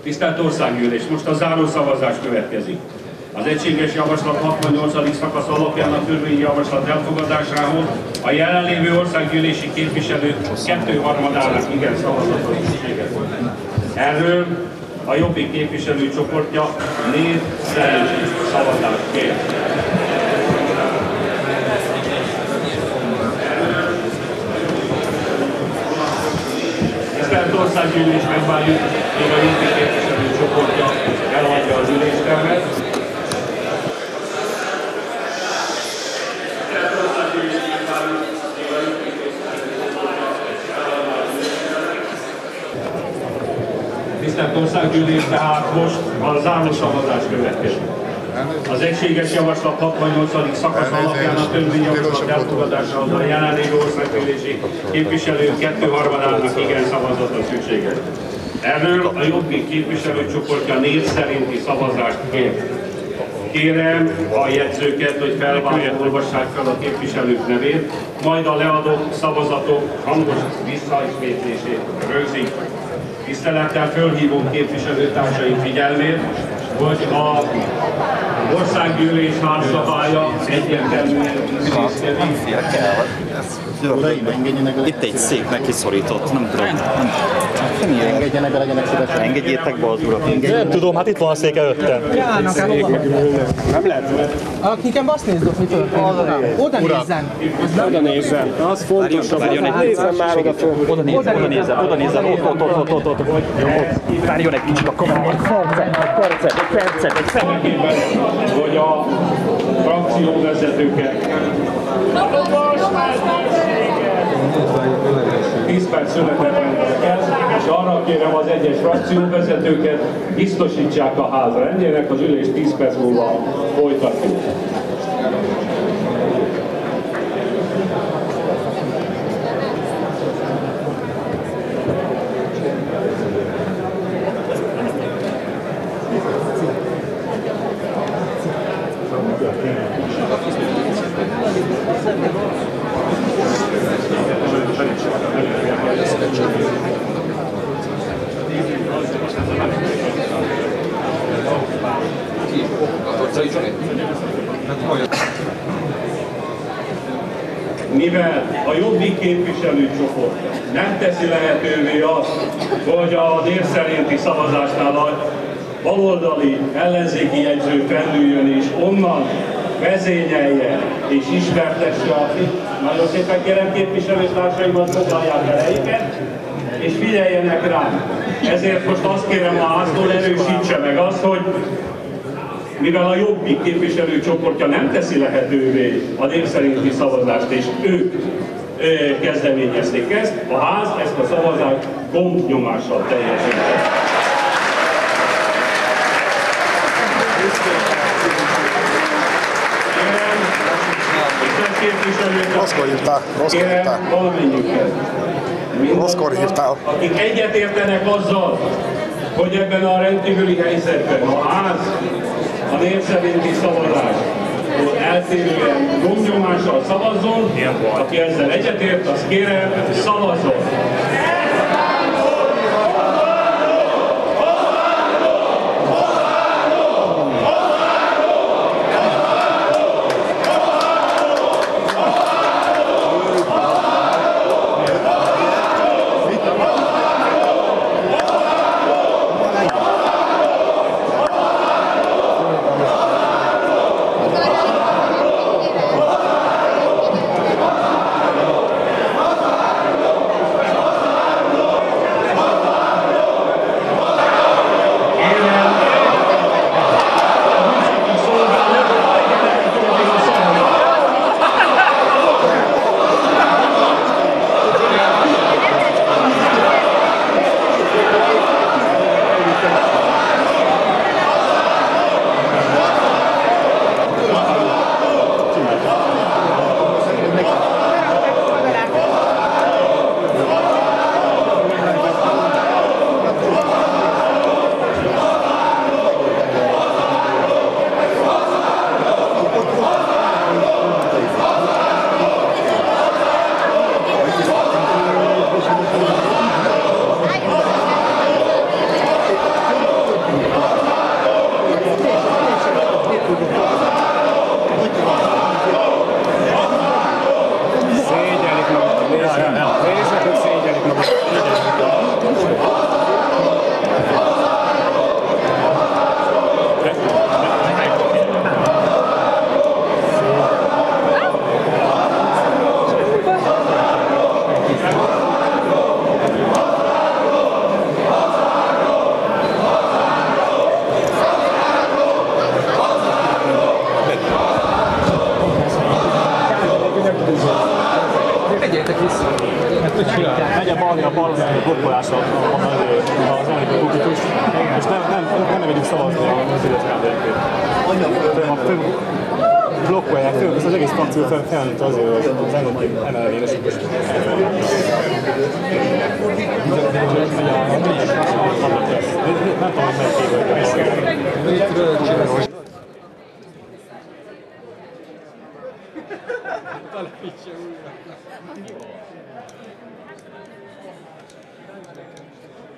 Tisztelt Országgyűlés, most a zárószavazás következik. Az egységes javaslat 68. szakasz alapján a törvényi javaslat elfogadásához a jelenlévő országgyűlési képviselők 2/3-ának igen szavazatot szükséges volt. Erről a Jobbik képviselőcsoportja név szerinti szavazást kér. Tisztelt Országgyűlés, megvárjuk, még a Jobbik képviselőcsoportja elhagyja az üléstermet. Tisztelt Országgyűlés, tehát most a zárószavazás következik. Az egységes javaslat 68. szakasz alapján a törvényjavaslat elfogadásához a jelenlévő országgyűlési képviselők 2/3-ának igen szavazata szükséges. Erről a Jobbik képviselőcsoportja név szerinti szavazást kér. Kérem a jegyzőket, hogy felvállalva olvassák fel a képviselők nevét, majd a leadott szavazatok hangos visszaismétlését rögzítjük. Tisztelettel fölhívom képviselőtársaim figyelmét, hogy a országgyűlés házszabálya egyértelműen intézkedik. Itt egy szék neki szorított, nem tudom. Engedjenek be, legyenek szívesen. Engedjétek be az urat. Nem tudom, hát itt van a szék előttem. Nem lehet. Akiken azt nézd, hogy mi történik. Oda nézzen. Oda nézzen. Az fontosabb. Nézzen már oda föl. Oda nézzen, ott. Várjon egy kicsit a kamerában. Egy percet. Hogy a frakcióvezetőket 10 perc szünetet rendelek el, és arra kérem az egyes frakcióvezetőket, biztosítsák a ház rendjének, az ülés 10 perc múlva folytatjuk. Mivel a Jobbik képviselőcsoport nem teszi lehetővé azt, hogy a név szerinti szavazásnál a baloldali ellenzéki jegyző felüljön és onnan vezényelje és ismertesse a... Nagyon szépen kérem képviselőtársaimat, foglalják el helyiket, és figyeljenek rám. Ezért most azt kérem a háztól, erősítse meg azt, hogy mivel a Jobbik képviselőcsoportja nem teszi lehetővé a név szerinti szavazást, és ők kezdeményezték ezt, a ház ezt a szavazást gombnyomással teljesített. Rosszkor hívtál. Rosszkor hívtál. Akik egyetértenek azzal, hogy ebben a rendkívüli helyzetben a ház a név szerinti szavazás eltérően gombnyomással szavazzon, aki ezzel egyetért, azt kérem, szavazzon! blokkolása az amerikai publikus, és nem engedjük szavazni a Fidesz-rendelőket. Blokkolják, az egész frakció felnőtt azért, hogy az emelvényesek is nem tudom, hogy megkívül.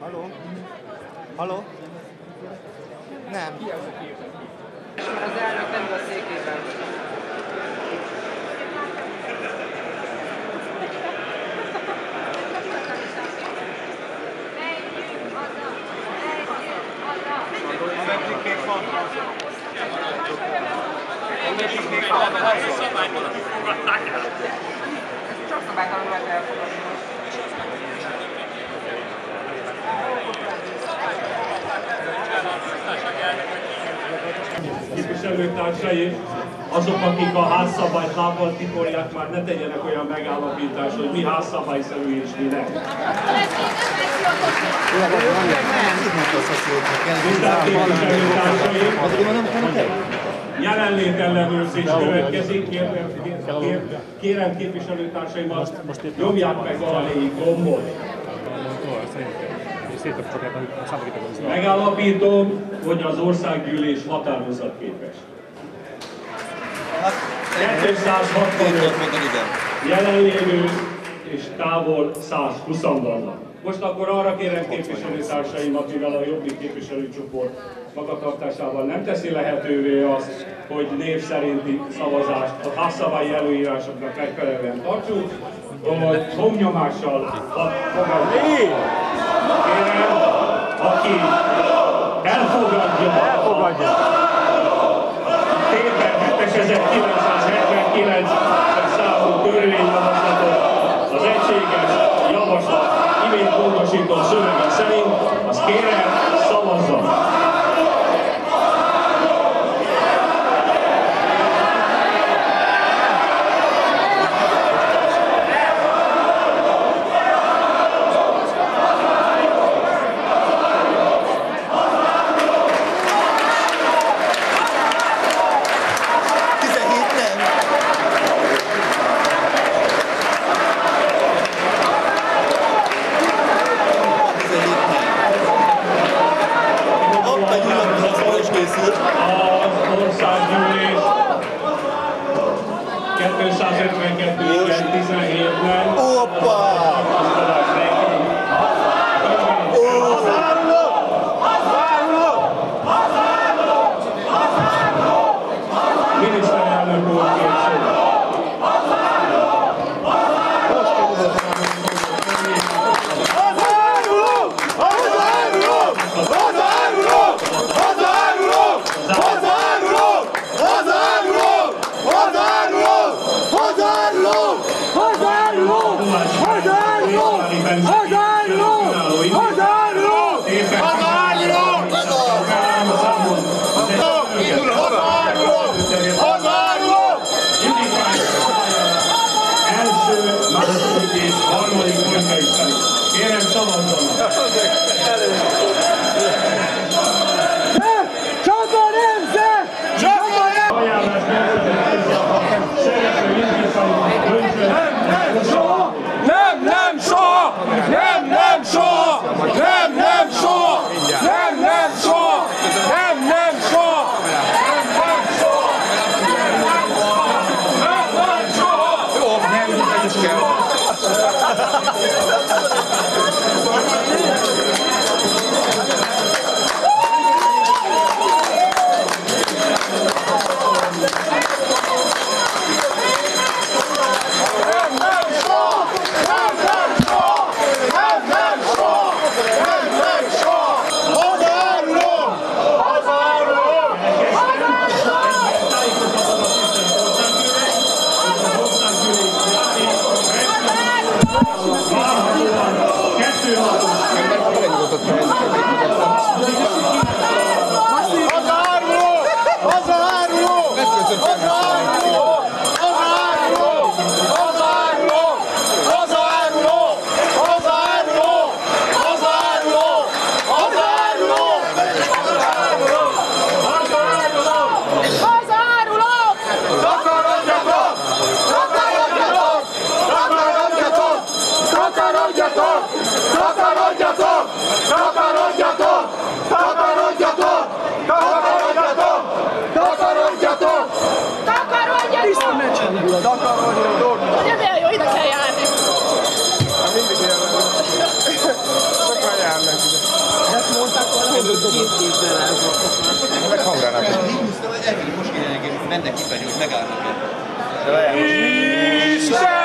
Halló? Halló? Nem. Az elnök nem a székében. Csak szabálytalan lehet elfogadni. Képviselőtársaim, azok, akik a házszabályt lábbal tiporják, már ne tegyenek olyan megállapítást, hogy mi házszabályszerű és mi nem. Tisztelt képviselőtársaim, jelenlét ellenőrzés következik. Kérem képviselőtársaimat, nyomják meg valamelyik gombot. Megállapítom, hogy az országgyűlés határozatképes. 265 jelenlévő és távol 120-an vannak. Most akkor arra kérem képviselőtársaimat, mivel a Jobbik képviselőcsoport magatartásával nem teszi lehetővé azt, hogy név szerinti szavazást a házszabályi előírásoknak megfelelően tartsuk, hogy gombnyomással fogadjuk. Kérem, aki elfogadja tépen 7979 számú törvényjavaslatot, az egységes javaslat imént módosított szövege szerint, azt kérem, szavazzon! két kézzel elfognak. Meg hangránát. Most kéne mennek kifelé, hogy megállnak. Isten!